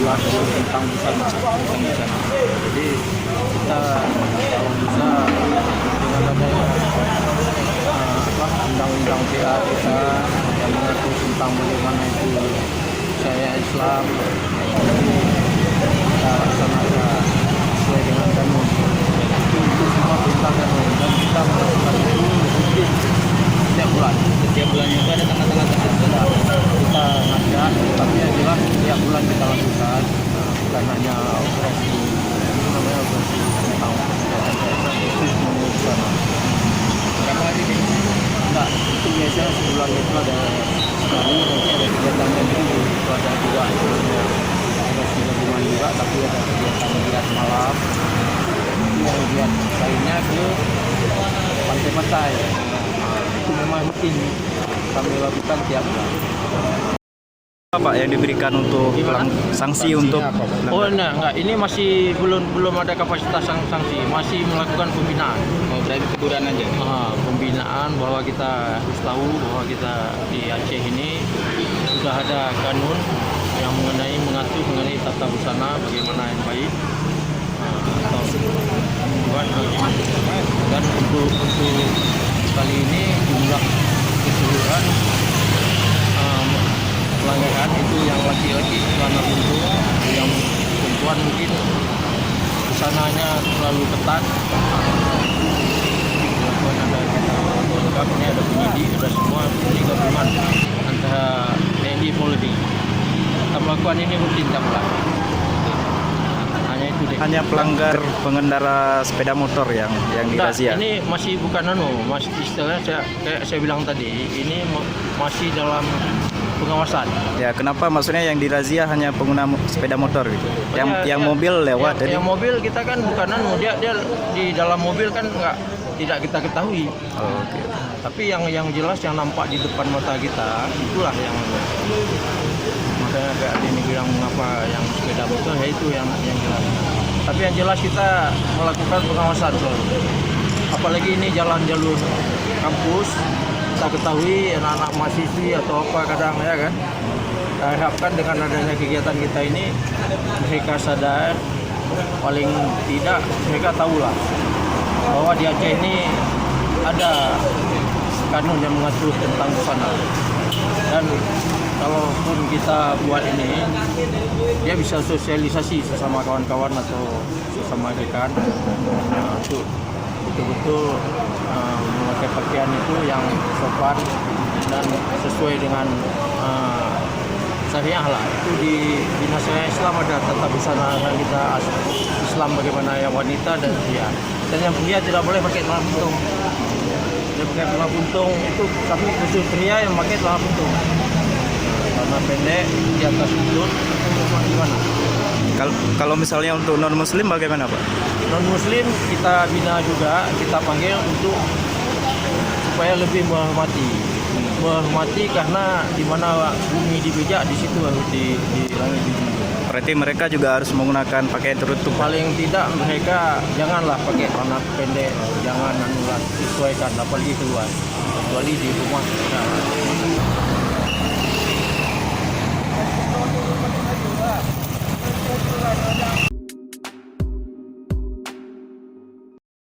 aturan tentang busana. Jadi kita kalau bisa dengan adanya undang-undang PA kita yang mengatur tentang bagaimana itu saya Islam, kita laksanakan sesuai dengan kanun. Itu semua perintah kanun dan kita melakukan itu rutin setiap bulan. Setiap bulan itu ada tanggal-tanggal tertentu. Kita ngajak, tapi yang jelas setiap bulan kita lakukan, bukan hanya operasi tentang khusus busana. Berapa hari ini? Enggak, itu biasanya sebulan itu ada sekali, nanti ada kegiatannya dulu, itu ada juga sebenarnya operasi gabungan juga, tapi ada kegiatan giat malam, itu yang giat lainnya ke pantai-pantai. Itu memang rutin kami lakukan tiap bulan. Apa yang diberikan untuk sanksi untuk Oh enggak, ini masih belum ada kapasitas sanksi, masih melakukan pembinaan. Oh, berarti teguran aja. Pembinaan bahwa kita harus tahu bahwa kita di Aceh ini sudah ada kanun yang mengatur mengenai tata busana bagaimana yang baik atau tujuan dan untuk kali ini jumlah keseluruhan pelanggaran itu yang laki-laki celana buntung, yang perempuan mungkin busananya terlalu ketat. Dilakukan ada kita lengkap, ini ada penyidik, ada semua ini gabungan antara TNI Polri. Kita melakukan ini rutin tiap bulan. Hanya itu deh. hanya pelanggar pengendara sepeda motor yang dirazia? Ini masih bukan masih istilahnya saya bilang tadi, ini masih dalam pengawasan. Ya, kenapa maksudnya yang dirazia hanya pengguna sepeda motor gitu? Yang mobil lewat yang mobil kita kan bukan dia di dalam mobil kan tidak kita ketahui. Oh, oke. Tapi yang jelas yang nampak di depan mata kita itulah yang makanya kayak ini bilang mengapa yang sepeda motor ya itu yang jelas. Tapi yang jelas kita melakukan pengawasan selalu. Apalagi ini jalan jalur kampus, kita ketahui anak-anak mahasiswi atau apa kadang ya kan. Kita harapkan dengan adanya kegiatan kita ini mereka sadar, paling tidak mereka tahulah bahwa di Aceh ini ada kanun yang mengatur tentang busana. Dan kalaupun kita buat ini, dia bisa sosialisasi sesama kawan-kawan atau sesama rekan untuk betul-betul memakai pakaian itu yang sopan dan sesuai dengan syariah lah. Itu di Dinas Syariah Islam ada tata busana yang kita Islam bagaimana yang wanita dan pria. Dan yang pria tidak boleh pakai celana buntung. Dia pakai celana buntung itu, tapi khusus pria yang pakai celana buntung. Celana pendek di atas lutut itu gimana? Kalau misalnya untuk non muslim bagaimana, Pak? Non muslim kita bina juga, kita panggil untuk supaya lebih menghormati karena di mana bumi dipijak di situ harus di langit dijunjung. Berarti mereka juga harus menggunakan pakaian tertutup. Paling tidak mereka janganlah pakai celana pendek, jangan sesuaikan apalagi keluar, kecuali di rumah.